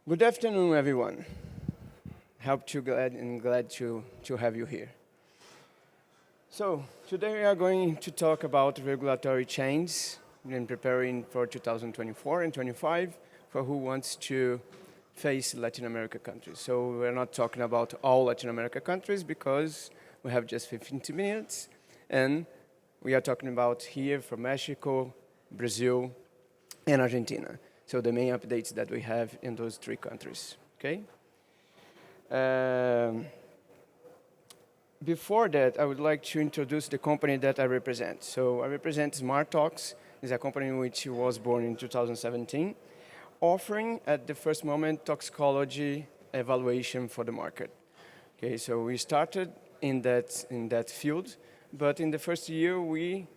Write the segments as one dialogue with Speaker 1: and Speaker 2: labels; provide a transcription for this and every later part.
Speaker 1: Good afternoon, everyone. Glad to have you here. So today we are going to talk about regulatory change and preparing for 2024 and 25 for who wants to face Latin America countries. So we're not talking about all Latin America countries because we have just 15 minutes, and we are talking about here from Mexico, Brazil, and Argentina. So the main updates that we have in those three countries, okay? Um, Before that, I would like to introduce the company that I represent. So I represent SmartTalks. It's a company which was born in 2017, offering at the first moment toxicology evaluation for the market. Okay, so we started in that field, but in the first year we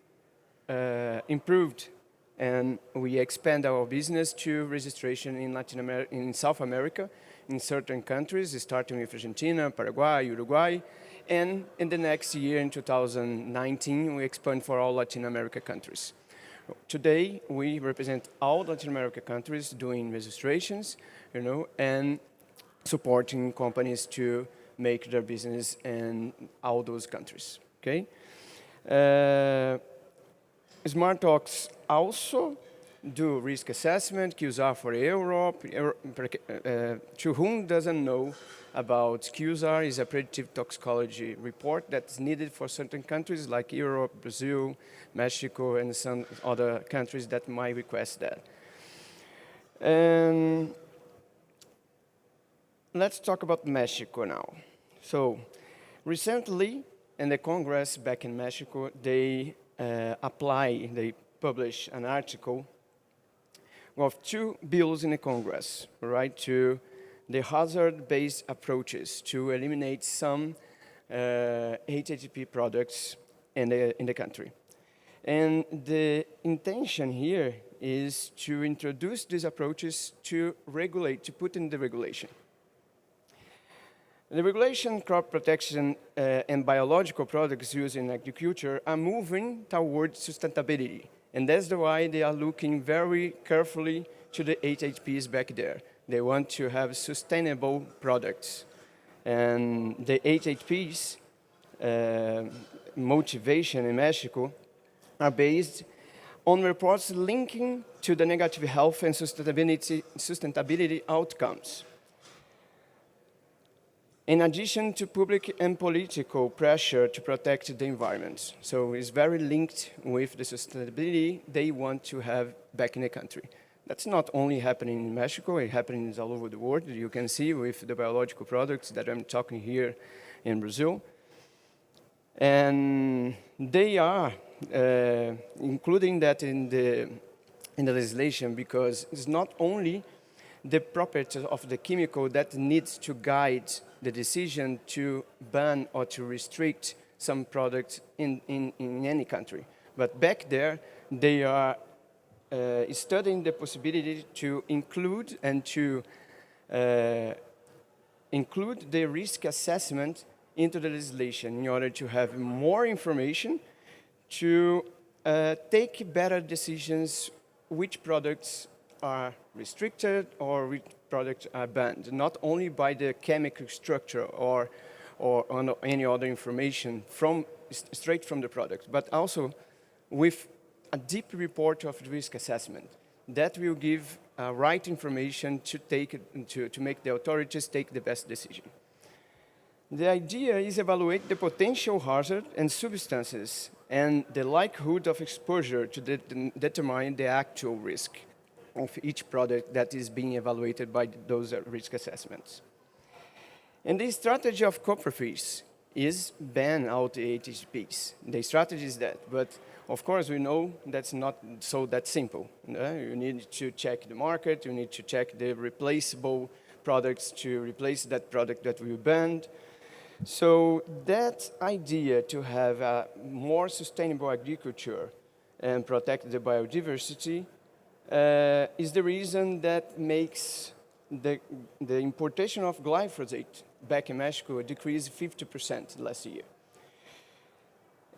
Speaker 1: improved and we expand our business to registration in in South America, in certain countries, starting with Argentina, Paraguay, Uruguay, and in the next year, in 2019, we expand for all Latin America countries. Today, we represent all Latin America countries doing registrations, and supporting companies to make their business in all those countries. Okay. SmartTalks also do risk assessment, QSAR for Europe. To whom doesn't know about QSAR is a predictive toxicology report that's needed for certain countries like Europe, Brazil, Mexico, and some other countries that might request that. And let's talk about Mexico now. So recently, in the Congress back in Mexico, they publish an article of two bills in the Congress, right, to the hazard-based approaches to eliminate some HTTP products in the country. And the intention here is to introduce these approaches to regulate, to put in the regulation. The regulation, crop protection, and biological products used in agriculture are moving towards sustainability. And that's why they are looking very carefully to the HHPs back there. They want to have sustainable products. And the HHPs motivation in Mexico are based on reports linking to the negative health and sustainability outcomes. In addition to public and political pressure to protect the environment. So it's very linked with the sustainability they want to have back in the country. That's not only happening in Mexico, it's happening all over the world. You can see with the biological products that I'm talking here in Brazil. And they are including that in the legislation because it's not only the properties of the chemical that needs to guide the decision to ban or to restrict some products in any country. But back there, they are studying the possibility to include and to include the risk assessment into the legislation in order to have more information to take better decisions which products are restricted or which products are banned, not only by the chemical structure or on any other information straight from the product, but also with a deep report of risk assessment that will give right information to make the authorities take the best decision. The idea is evaluate the potential hazard and substances and the likelihood of exposure to determine the actual risk of each product that is being evaluated by those risk assessments. And the strategy of COPROFIS is ban out the HTPs. The strategy is that, but of course we know that's not so that simple. You need to check the market, you need to check the replaceable products to replace that product that we banned. So that idea to have a more sustainable agriculture and protect the biodiversity is the reason that makes the importation of glyphosate back in Mexico decrease 50% last year.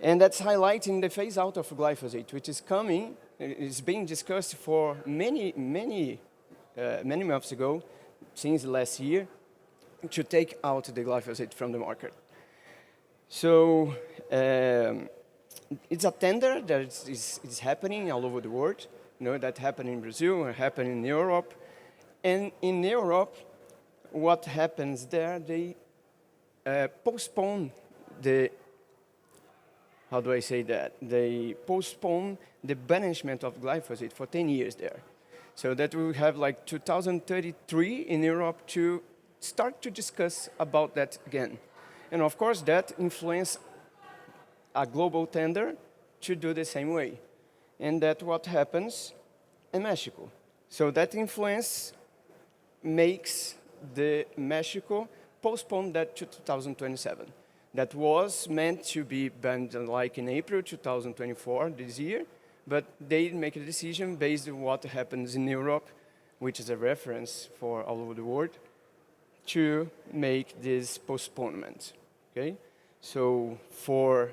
Speaker 1: And that's highlighting the phase out of glyphosate, which is coming, is being discussed for many months ago, since last year to take out the glyphosate from the market. So it's a tender that is happening all over the world. You know, that happened in Brazil, it happened in Europe. And in Europe, what happens there, they postpone the, how do I say that? They postpone the banishment of glyphosate for 10 years there. So that we have like 2033 in Europe to start to discuss about that again. And of course, that influenced a global tender to do the same way. And that's what happens in Mexico. So that influence makes the Mexico postpone that to 2027. That was meant to be banned like in April 2024, this year, but they make a decision based on what happens in Europe, which is a reference for all over the world, to make this postponement, okay? So for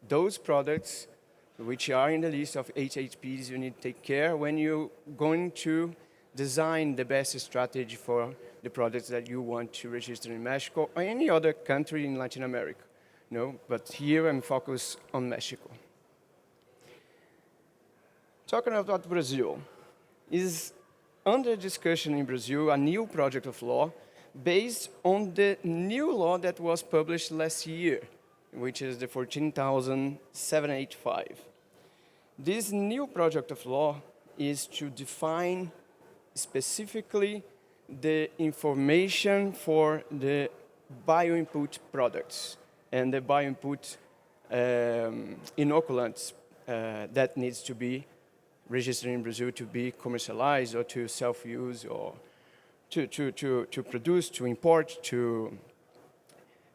Speaker 1: those products which are in the list of HHPs, you need to take care when you're going to design the best strategy for the products that you want to register in Mexico or any other country in Latin America. No, but here I'm focused on Mexico. Talking about Brazil, is under discussion in Brazil a new project of law based on the new law that was published last year, which is the 14,785. This new project of law is to define specifically the information for the bioinput products and the bioinput inoculants that needs to be registered in Brazil to be commercialized or to self-use or to produce, to import, to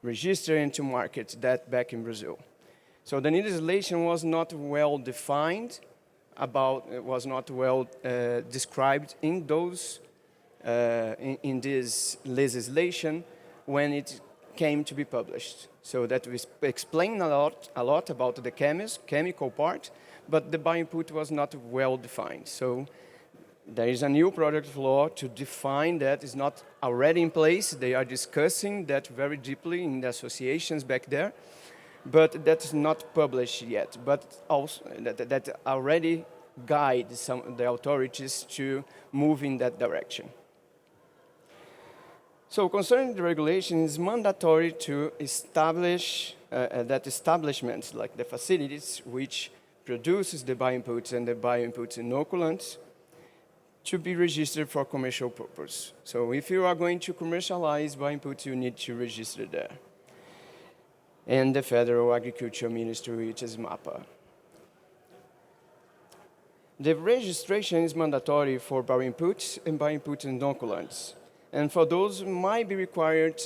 Speaker 1: register and to market that back in Brazil. So the legislation was not well defined was not well described in those, in this legislation when it came to be published. So that we explained a lot about the chemical part, but the bioinput was not well defined. So there is a new project of law to define that. It's not already in place. They are discussing that very deeply in the associations back there, but that's not published yet. But also that already guides the authorities to move in that direction. So concerning the regulation, it's mandatory to establish that establishments, like the facilities which produces the bioinputs and the bioinputs inoculants, to be registered for commercial purpose. So if you are going to commercialize bioinputs, you need to register there. And the Federal Agriculture Ministry, which is MAPA. The registration is mandatory for bioinputs and bioinput inoculants. And for those might be required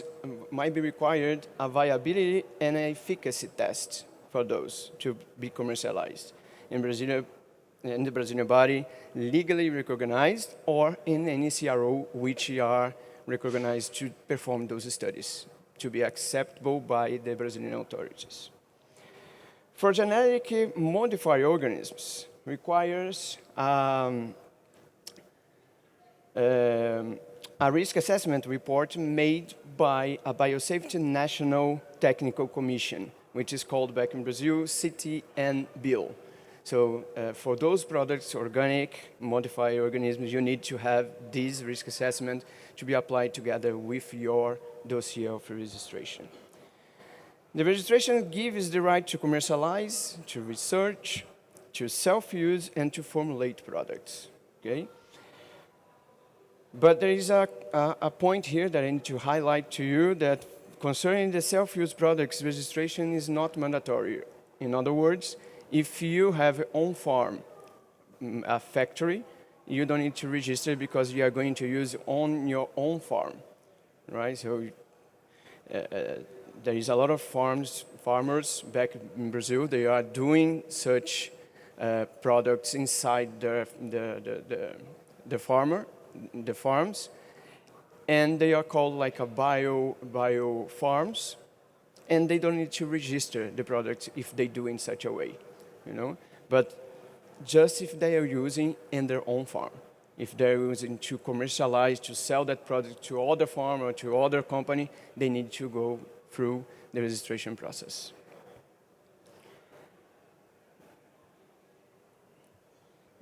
Speaker 1: a viability and efficacy test for those to be commercialized in Brazil, in the Brazilian body, legally recognized, or in any CRO which are recognized to perform those studies, to be acceptable by the Brazilian authorities. For genetically modified organisms, requires a risk assessment report made by a Biosafety National Technical Commission, which is called back in Brazil CTN-BIL. So for those products, organic, modified organisms, you need to have this risk assessment to be applied together with your dossier of registration. The registration gives the right to commercialize, to research, to self-use, and to formulate products, okay? But there is a point here that I need to highlight to you that concerning the self-use products, registration is not mandatory. In other words, if you have on farm, a factory, you don't need to register because you are going to use on your own farm, right? So there is a lot of farmers back in Brazil, they are doing such products inside the farms, and they are called like a bio farms, and they don't need to register the products if they do in such a way, you know. But just if they are using in their own farm, If they're using to commercialize, to sell that product to other farm or to other company, they need to go through the registration process.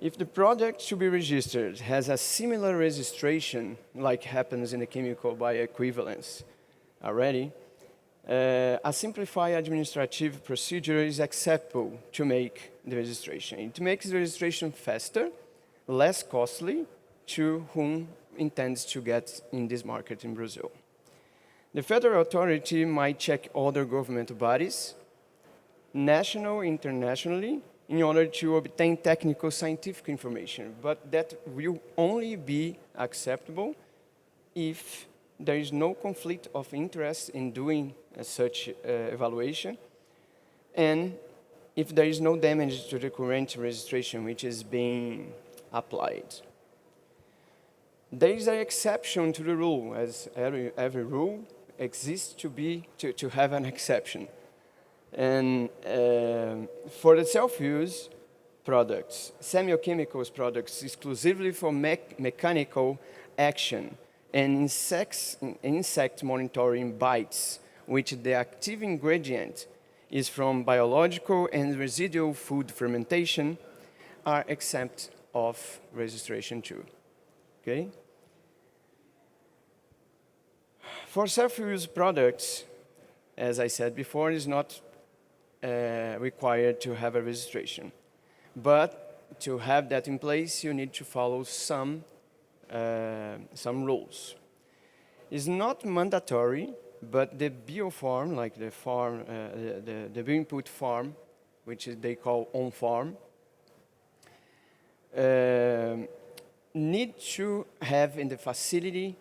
Speaker 1: If the product to be registered has a similar registration, like happens in the chemical bioequivalence already, a simplified administrative procedure is acceptable to make the registration. It makes the registration faster, less costly to whom intends to get in this market in Brazil. The federal authority might check other governmental bodies, national, internationally, in order to obtain technical scientific information, but that will only be acceptable if there is no conflict of interest in doing such evaluation, and if there is no damage to the current registration which is being applied. There is an exception to the rule, as every rule exists to have an exception. And for the self-use products, semiochemicals products exclusively for mechanical action and insect monitoring bites, which the active ingredient is from biological and residual food fermentation, are exempt of registration too. Okay? For self-use products, as I said before, is not required to have a registration. But to have that in place, you need to follow some rules. It's not mandatory, but the biofarm, like the farm, the bioinput farm, which they call on-farm, need to have in the facility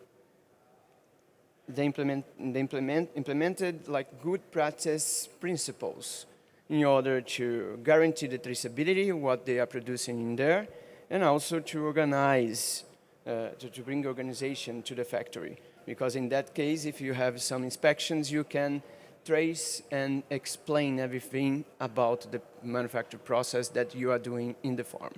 Speaker 1: implemented like good practice principles in order to guarantee the traceability of what they are producing in there, and also to organize, to bring organization to the factory. Because in that case, if you have some inspections, you can trace and explain everything about the manufacture process that you are doing in the farm.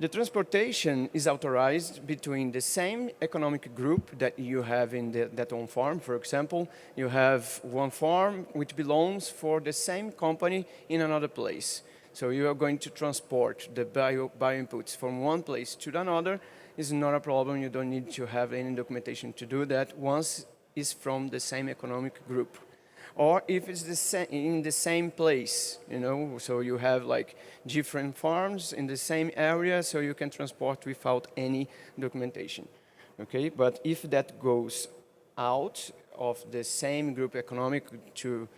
Speaker 1: The transportation is authorized between the same economic group that you have in that own farm. For example, you have one farm which belongs for the same company in another place. So you are going to transport the bioinputs from one place to another. It's not a problem. You don't need to have any documentation to do that once it's from the same economic group. Or if it's in the same place, you know, so you have like different farms in the same area, so you can transport without any documentation, okay? But if that goes out of the same group economic to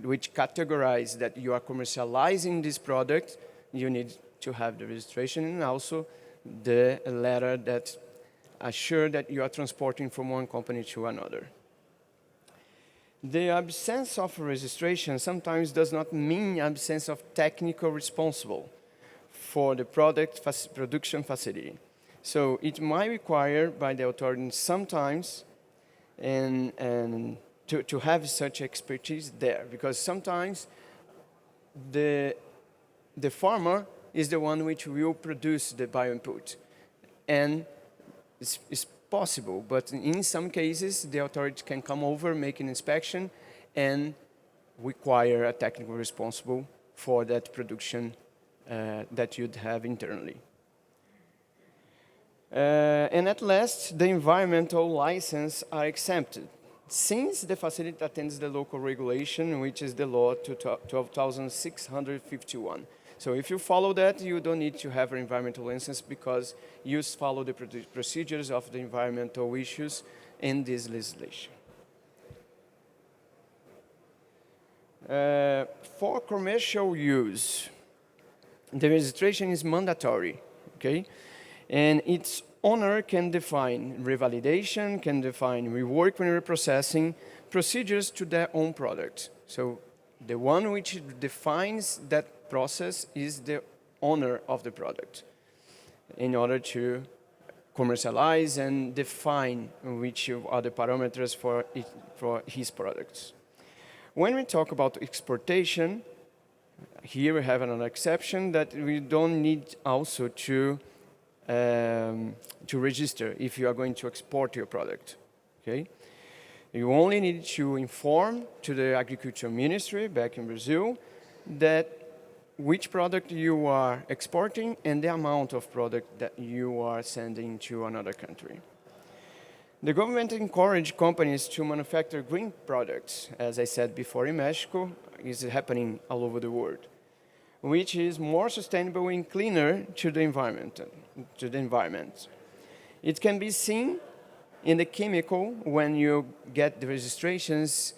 Speaker 1: which categorize that you are commercializing this product, you need to have the registration and also the letter that assure that you are transporting from one company to another. The absence of registration sometimes does not mean absence of technical responsible for the production facility. So it might require by the authorities sometimes to have such expertise there, because sometimes the farmer is the one which will produce the bioinput, and it's possible, but in some cases, the authority can come over, make an inspection, and require a technical responsible for that production that you'd have internally. And at last, the environmental license are exempted, since the facility attends the local regulation, which is the law 12,651. So if you follow that, you don't need to have an environmental license because you follow the procedures of the environmental issues in this legislation. For commercial use, the registration is mandatory, okay? And its owner can define revalidation, can define rework when reprocessing procedures to their own product. So the one which defines that process is the owner of the product in order to commercialize and define which are the parameters for his products. When we talk about exportation, here we have another exception that we don't need also to to register if you are going to export your product. Okay? You only need to inform to the Agriculture Ministry back in Brazil that which product you are exporting and the amount of product that you are sending to another country. The government encouraged companies to manufacture green products, as I said before in Mexico, is happening all over the world, which is more sustainable and cleaner to the environment. It can be seen in the chemical when you get the registrations.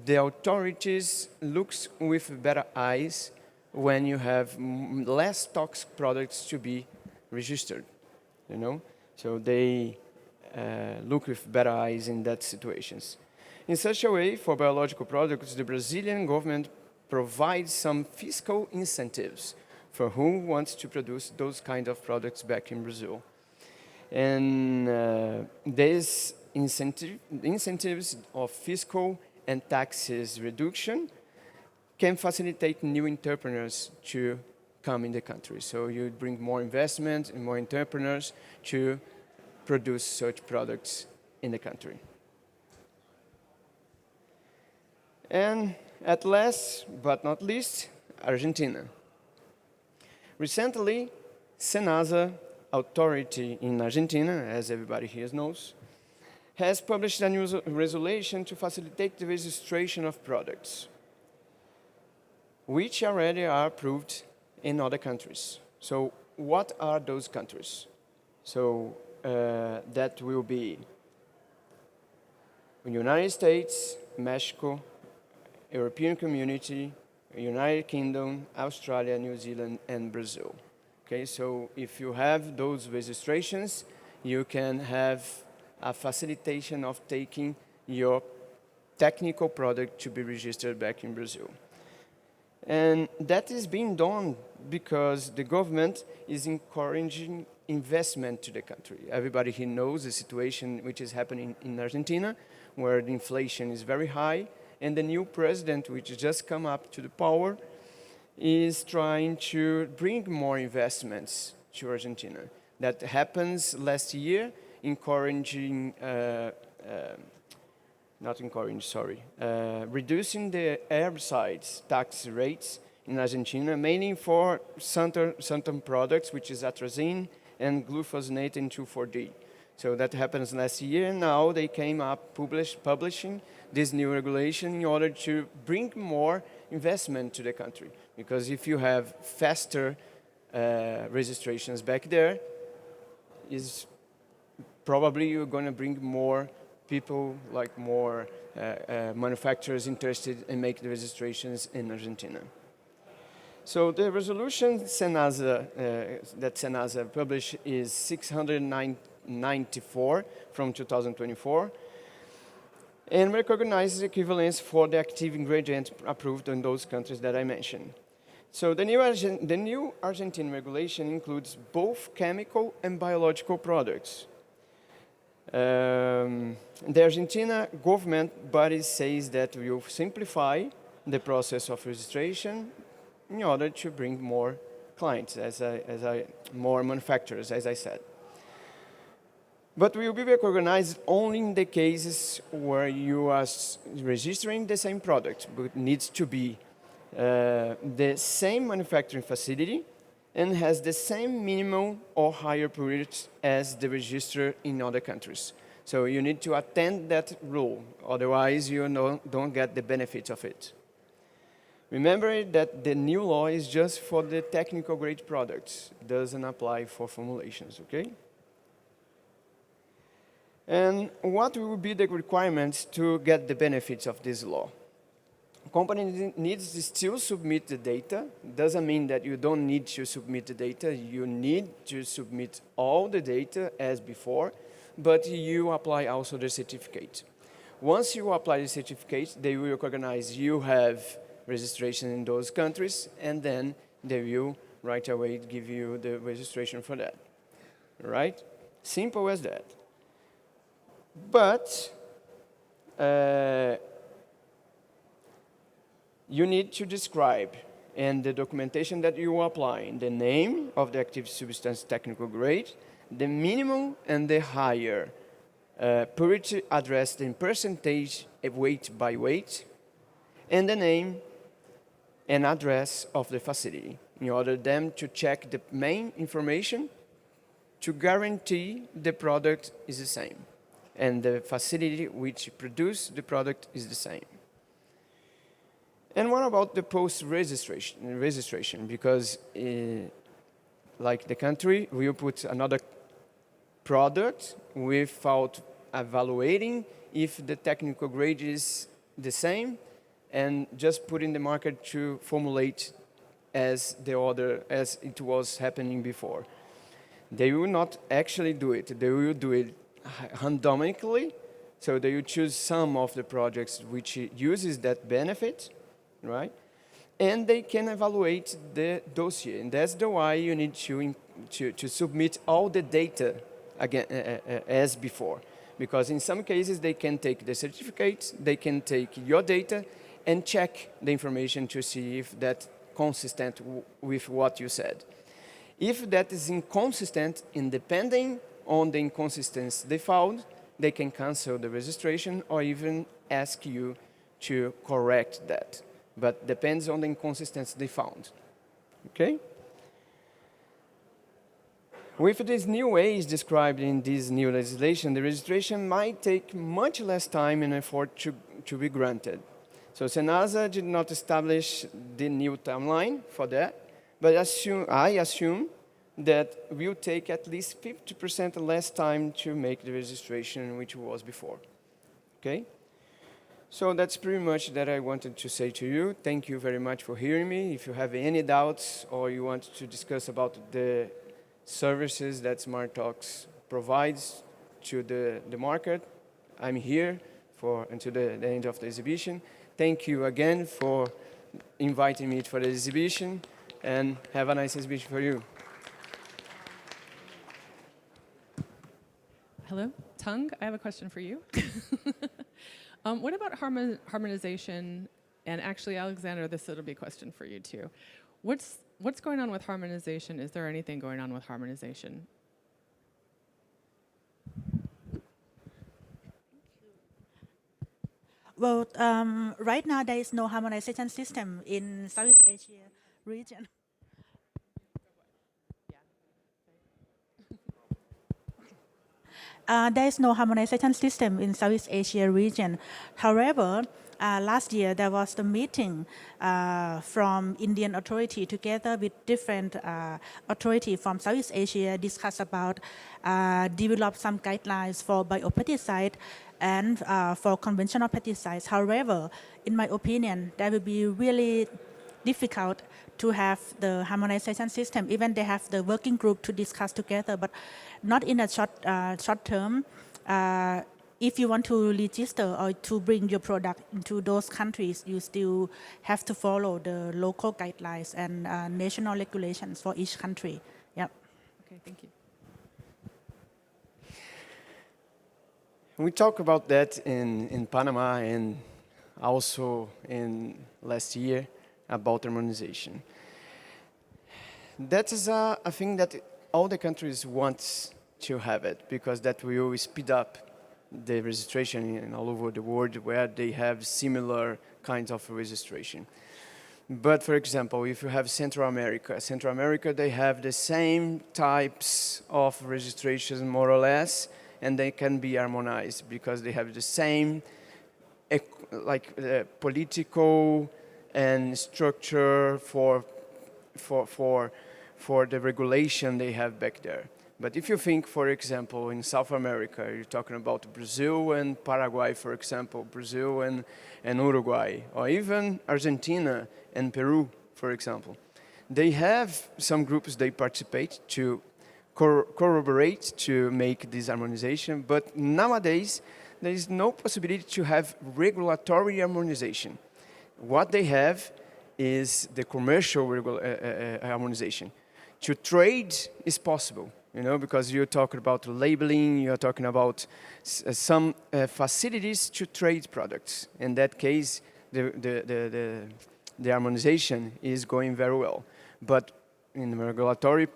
Speaker 1: The authorities look with better eyes when you have less toxic products to be registered, you know? So they look with better eyes in that situations. In such a way, for biological products, the Brazilian government provides some fiscal incentives for who wants to produce those kind of products back in Brazil. And these incentives of fiscal and taxes reduction can facilitate new entrepreneurs to come in the country. So you bring more investment and more entrepreneurs to produce such products in the country. And at last, but not least, Argentina. Recently, SENASA, authority in Argentina, as everybody here knows, has published a new resolution to facilitate the registration of products, which already are approved in other countries. So what are those countries? So that will be the United States, Mexico, European Community, United Kingdom, Australia, New Zealand, and Brazil. Okay, so if you have those registrations, you can have a facilitation of taking your technical product to be registered back in Brazil. And that is being done because the government is encouraging investment to the country. Everybody here knows the situation which is happening in Argentina, where the inflation is very high, and the new president, which has just come up to the power, is trying to bring more investments to Argentina. That happens last year, reducing the herbicides tax rates in Argentina, mainly for certain products, which is atrazine and glufosinate in 2,4-D. So that happens last year, and now they came up publishing this new regulation in order to bring more investment to the country. Because if you have faster registrations back there, is probably you're going to bring more people, like more manufacturers interested in making the registrations in Argentina. So the resolution that SENASA published is 694 from 2024, and recognizes equivalence for the active ingredient approved in those countries that I mentioned. So the new Argentine regulation includes both chemical and biological products. The Argentina government body says that we will simplify the process of registration in order to bring more clients, more manufacturers, as I said. But will be recognized only in the cases where you are registering the same product, but needs to be the same manufacturing facility and has the same minimum or higher purity as the register in other countries. So you need to attend that rule, otherwise you don't get the benefits of it. Remember that the new law is just for the technical grade products, doesn't apply for formulations, okay? And what will be the requirements to get the benefits of this law? Company needs to still submit the data. Doesn't mean that you don't need to submit the data. You need to submit all the data as before, but you apply also the certificate. Once you apply the certificate, they will recognize you have registration in those countries, and then they will right away give you the registration for that. Right? Simple as that. But you need to describe in the documentation that you are applying the name of the active substance technical grade, the minimum and the higher purity addressed in percentage weight by weight, and the name and address of the facility in order them to check the main information to guarantee the product is the same and the facility which produce the product is the same. And what about the post-registration? Because like the country, we will put another product without evaluating if the technical grade is the same and just put in the market to formulate as it was happening before. They will not actually do it. They will do it randomically. So they will choose some of the projects which uses that benefit, right? And they can evaluate the dossier. And that's the why you need to submit all the data again as before. Because in some cases, they can take the certificate, they can take your data, and check the information to see if that's consistent with what you said. If that is inconsistent, and depending on the inconsistency they found, they can cancel the registration or even ask you to correct that. But depends on the inconsistency they found. Okay? With these new ways described in this new legislation, the registration might take much less time and effort to be granted. So Senasa did not establish the new timeline for that, but I assume that will take at least 50% less time to make the registration which was before. Okay? So that's pretty much that I wanted to say to you. Thank you very much for hearing me. If you have any doubts or you want to discuss about the services that SmartTalks provides to the market, I'm here until the end of the exhibition. Thank you again for inviting me for the exhibition, and have a nice exhibition for you.
Speaker 2: Hello, Tung, I have a question for you. What about harmonization? And actually, Alexander, this will be a question for you too. What's going on with harmonization? Is there anything going on with harmonization?
Speaker 3: Well, right now there is no harmonization system in Southeast Asia region. There is no harmonization system in Southeast Asia region. However, last year there was the meeting from Indian authority together with different authority from Southeast Asia discuss about develop some guidelines for biopesticide and for conventional pesticides. However, in my opinion, that will be really difficult to have the harmonization system. Even they have the working group to discuss together, but not in a short term. If you want to register or to bring your product into those countries, you still have to follow the local guidelines and national regulations for each country. Yep.
Speaker 2: Okay, thank you.
Speaker 1: We talked about that in Panama and also in last year about harmonization. That is a thing that all the countries want to have it, because that will speed up the registration in all over the world where they have similar kinds of registration. But for example, if you have Central America, they have the same types of registrations more or less, and they can be harmonized because they have the same political and structure for the regulation they have back there. But if you think, for example, in South America, you're talking about Brazil and Paraguay, for example, Brazil and Uruguay, or even Argentina and Peru, for example. They have some groups they participate to corroborate to make this harmonization, but nowadays there is no possibility to have regulatory harmonization. What they have is the commercial harmonization. To trade is possible, because you're talking about labeling, you're talking about some facilities to trade products. In that case, the harmonization is going very well. But in the regulatory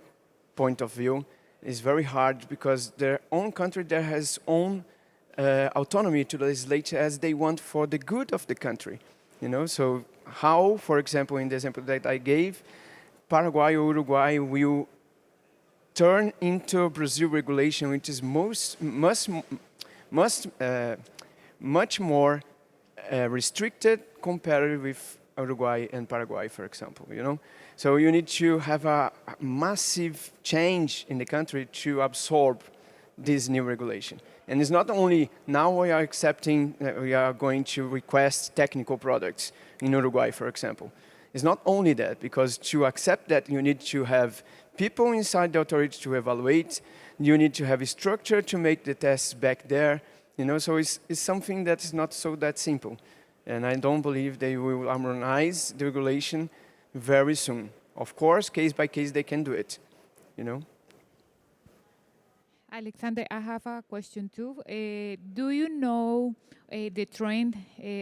Speaker 1: point of view, It's very hard because their own country there has own autonomy to legislate as they want for the good of the country. You know, so how, for example, in the example that I gave, Paraguay or Uruguay will turn into Brazil regulation, which is much more restricted compared with Uruguay and Paraguay, for example, you know? So you need to have a massive change in the country to absorb this new regulation. And it's not only now we are accepting, we are going to request technical products in Uruguay, for example. It's not only that, because to accept that you need to have people inside the authority to evaluate, you need to have a structure to make the tests back there, you know, so it's something that is not so that simple. And I don't believe they will harmonize the regulation very soon. Of course, case by case, they can do it, you know.
Speaker 4: Alexander, I have a question too. Do you know the trend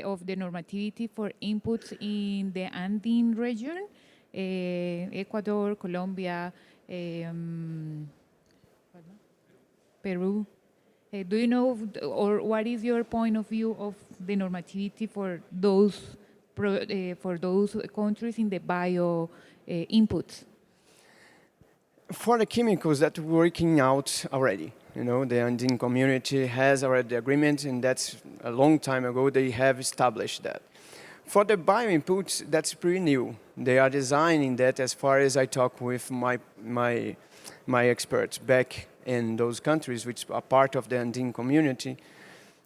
Speaker 4: of the normativity for inputs in the Andean region? Ecuador, Colombia, Peru. Do you know, or what is your point of view of the normativity for those countries in the bio inputs?
Speaker 1: For the chemicals that we're working out already, you know, the Andean community has already the agreement, and that's a long time ago they have established that. For the bio inputs, that's pretty new. They are designing that as far as I talk with my experts back in those countries, which are part of the Andean community.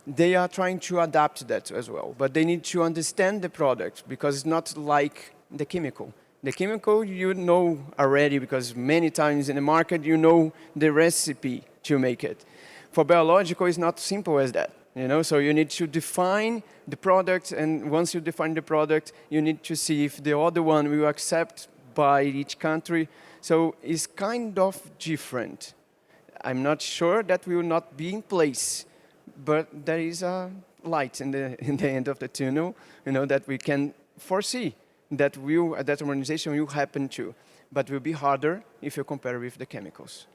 Speaker 1: They are trying to adapt that as well, but they need to understand the product because it's not like the chemical. The chemical you know already because many times in the market you know the recipe to make it. For biological, it's not simple as that. You know, so you need to define the product, and once you define the product, you need to see if the other one will accept by each country. So it's kind of different. I'm not sure that will not be in place, but there is a light in the end of the tunnel, you know, that we can foresee that harmonization will happen too, but will be harder if you compare with the chemicals.